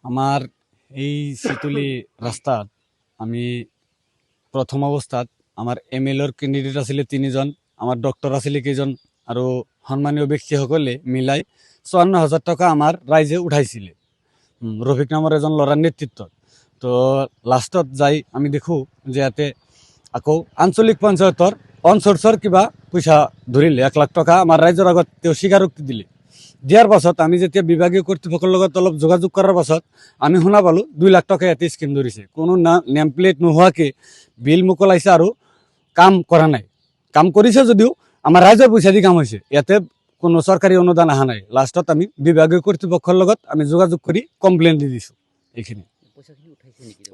আমাৰ এই শীতলী ৰাস্তাত আমি প্ৰথম অবস্থাত আমাৰ এমএলএৰ ক্যান্ডিডেট আছিল 3 জন, আমাৰ ডক্টৰ আছিল কেইজন আৰু সন্মানীয় ব্যক্তিসকলে মিলাই 54,000 টাকা আমাৰ ৰাইজে উঠাইছিলে ৰফিক নামৰ এজন ল'ৰাৰ নেতৃত্বত। তো লাষ্টত যাই আমি দেখোঁ যে ইয়াতে আকৌ আঞ্চলিক পঞ্চায়তৰ অনচোৰ্চৰ কিবা পইচা ধৰিলে 1 লাখ টকা আমাৰ ৰাইজৰ আগত তেওঁ স্বীকাৰোক্তি দিলে। দিয়াৰ পাছত আমি যেতিয়া বিভাগীয় কৰ্তৃপক্ষৰ লগত অলপ যোগাযোগ কৰাৰ পাছত আমি শুনা পালোঁ 2 লাখ টকা ইয়াতে স্কিম ধৰিছে। কোনো নেম প্লেট নোহোৱাকৈ বিল মোকলাইছে আৰু কাম কৰা নাই। কাম কৰিছে যদিও আমাৰ ৰাইজৰ পইচা দি কাম হৈছে, ইয়াতে কোনো চৰকাৰী অনুদান অহা নাই। লাষ্টত আমি বিভাগীয় কৰ্তৃপক্ষৰ লগত আমি যোগাযোগ কৰি কমপ্লেইন দি দিছোঁ। এইখিনি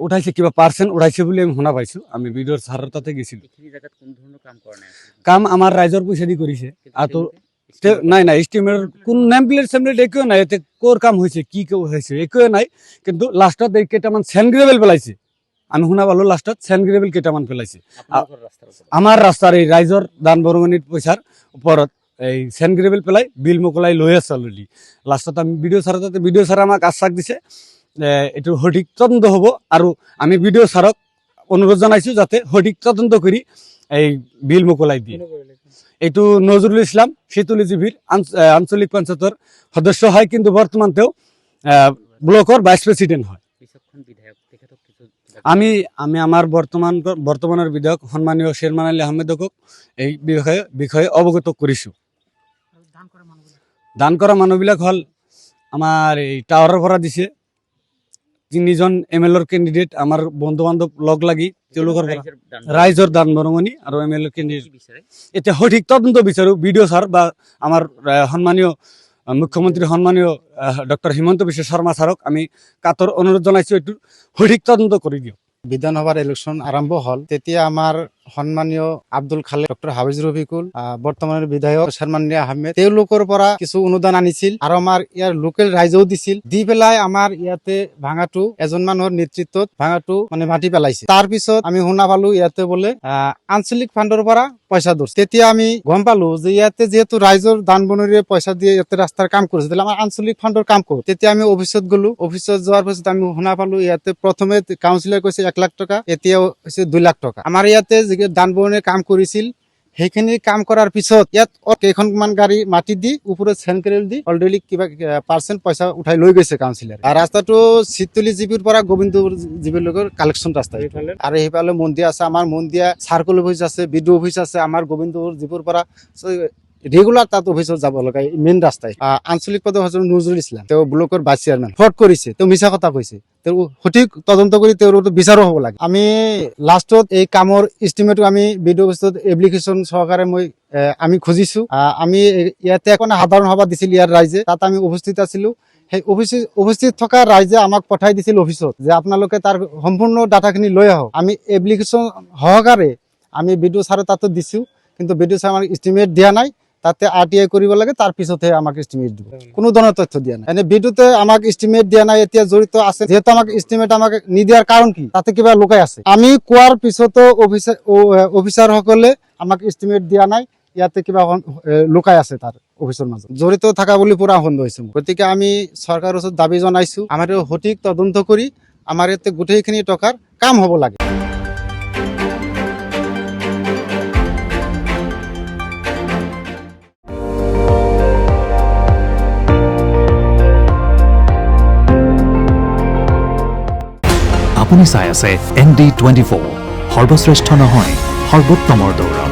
উঠাইছে, কিবা পাৰ্চেণ্ট উঠাইছে বুলি আমি শুনা পাইছোঁ। আমি বিডিঅ'ৰ ছাৰৰ তাতে গৈছিলোঁ। কাম আমাৰ ৰাইজৰ পইচা দি কৰিছে। আৰু নাই এষ্টিমেট কোন নেম প্লেট চেমপ্লেট একোৱে নাই, ইয়াতে ক'ৰ কাম হৈছে কি হৈছে একোৱে নাই। কিন্তু লাষ্টত এই কেইটামান চেণ্ড গ্ৰেভেল পেলাইছে। আমি শুনা পালোঁ লাষ্টত চেণ্ড গ্ৰেভেল কেইটামান পেলাইছে আমাৰ ৰাস্তাৰ এই ৰাইজৰ দান বৰঙণিৰ পইচাৰ ওপৰত। এই চেণ্ড গ্ৰেভেল পেলাই বিল মোকলাই লৈ আছে অলৰেডি। লাষ্টত আমি বিডিঅ' ছাৰৰ তাতে বিডিঅ' ছাৰে আমাক আশ্বাস দিছে এইটো সঠিক তদন্ত হ'ব, আৰু আমি বিডিঅ' ছাৰক অনুৰোধ জনাইছোঁ যাতে সঠিক তদন্ত কৰি এই বিল মোকলাই দিয়ে। এইটো নজৰুল ইছলাম শীতলী জিবিৰ আঞ্চলিক পঞ্চায়তৰ সদস্য হয়, কিন্তু বৰ্তমান তেওঁ ব্লকৰ ভাইচ প্ৰেচিডেণ্ট হয়। আমি আমাৰ বৰ্তমানৰ বিধায়ক সন্মানীয় শ্বেৰমান আলী আহমেদক এই বিষয়ে অৱগত কৰিছোঁ। দান কৰা মানুহবিলাক হ'ল আমাৰ এই টাৱাৰৰ পৰা দিছে 3 জন এমএলএৰ কেণ্ডিডেট, আমাৰ বন্ধু বান্ধৱ লগ লাগি তেওঁলোকৰ পৰা ৰাইজৰ দান বৰঙণি আৰু এমএলএৰ কেণ্ডিডেট। এতিয়া সঠিক তদন্ত বিচাৰোঁ বিডিঅ' ছাৰ বা আমাৰ সন্মানীয় মুখ্যমন্ত্ৰী সন্মানীয় ডক্টৰ হিমন্ত বিশ্ব শৰ্মা ছাৰক আমি কাতৰ অনুৰোধ জনাইছোঁ এইটো সঠিক তদন্ত কৰি দিয়ক। বিধানসভাৰ ইলেকশ্যন আৰম্ভ হ'ল, তেতিয়া আমাৰ সন্মানীয় আব্দুল খালেক, ডক্টৰ হাফিজ ৰফিকুল, বৰ্তমানৰ বিধায়ক শ্বেৰমান আলী আহমেদ, তেওঁলোকৰ পৰা কিছু অনুদান আনিছিল আৰু আমাৰ ইয়াৰ লোকেল ৰাইজেও দিছিল। দি পেলাই আমাৰ ইয়াতে ভাঙাটো এজন মানুহৰ নেতৃত্বত ভাঙাটো মানে মাটি পেলাইছে। তাৰ পিছত আমি শুনা পালো ইয়াতে বোলে আঞ্চলিক ফাণ্ডৰ পৰা পইচা ধৰিছে। তেতিয়া আমি গম পালো যে ইয়াতে যিহেতু ৰাইজৰ দান বৰঙণিৰে পইচা দিয়ে ইয়াতে ৰাস্তাৰ কাম কৰিছে, তেতিয়াহ'লে আমাৰ আঞ্চলিক ফাণ্ডৰ কাম কৰোঁ। তেতিয়া আমি অফিচত গ'লো। অফিচত যোৱাৰ পিছত আমি শুনা পালো ইয়াতে প্ৰথমে কাউন্সিলৰে কৈছে 1 লাখ টকা, এতিয়া হৈছে 2 লাখ টকা। আমাৰ ইয়াতে দান বৰঙণিৰ কাম কৰিছিল, সেইখিনি কাম কৰাৰ পিছত ইয়াত কেইখনমান গাড়ী মাটি দি ওপৰত চেনক্ৰেল দি অলৰেডি কিবা পাৰ্চেণ্ট পইচা উঠাই লৈ গৈছে কাউন্সিলৰে। ৰাস্তাটো শীতলী জিবিৰ পৰা গোবিন্দ জিবিলৈকে কালেকশ্যন ৰাস্তা, আৰু সেইফালে মন্দিৰ আছে, আমাৰ মন্দিৰ চাৰ্কল অফিচ আছে, বিডিঅ' অফিচ আছে। আমাৰ গোবিন্দ জিবিৰ পৰা ৰেগুলাৰ তাত অফিচত যাব লগা মেইন ৰাস্তাই। আঞ্চলিক পদৰ নজৰুল ইছলাম, তেওঁ ব্লকৰ ভাইচ চেয়াৰমেন, ফ্ৰড কৰিছে, তেওঁ মিছা কথা কৈছে। তেওঁ সঠিক তদন্ত কৰি তেওঁৰ বিচাৰো হ'ব লাগে। আমি লাষ্টত এই কামৰ এষ্টিমেটটো আমি বিডিঅ' অফিচত এপ্লিকেশ্যন সহকাৰে আমি খুজিছো। আমি ইয়াতে এখন সাধাৰণ সভা দিছিল ইয়াৰ ৰাইজে, তাত আমি উপস্থিত আছিলো। সেই উপস্থিত থকা ৰাইজে আমাক পঠাই দিছিল অফিচত যে আপোনালোকে তাৰ সম্পূৰ্ণ ডাটাখিনি লৈ আহক। আমি এপ্লিকেশ্যন সহকাৰে আমি বিডিঅ' ছাৰৰ তাতো দিছো, কিন্তু বিডিঅ' ছাৰ আমাক এষ্টিমেট দিয়া নাই। তাতে RTI কৰিব লাগে, তাৰ পিছতহে আমাক এষ্টিমেট দিব। কোনো ধৰণৰ তথ্য দিয়া নাই। এনে বিডিঅ'তে আমাক এষ্টিমেট দিয়া নাই। এতিয়া জড়িত আছে, যিহেতু আমাক এষ্টিমেট আমাক নিদিয়াৰ কাৰণ কি, তাতে কিবা লুকাই আছে। আমি কোৱাৰ পিছতো অফিচাৰসকলে আমাক এষ্টিমেট দিয়া নাই, ইয়াতে কিবা লুকাই আছে তাৰ অফিচৰ মাজত জড়িত থকা বুলি পুৰা সন্দেহ হৈছে। গতিকে আমি চৰকাৰৰ ওচৰত দাবী জনাইছো, আমাৰ সঠিক তদন্ত কৰি আমাৰ ইয়াতে গোটেইখিনি টকাৰ কাম হ'ব লাগে। আপুনি চাই আছে ND24, সৰ্বশ্ৰেষ্ঠ নহয় সৰ্বোত্তমৰ দৌৰ।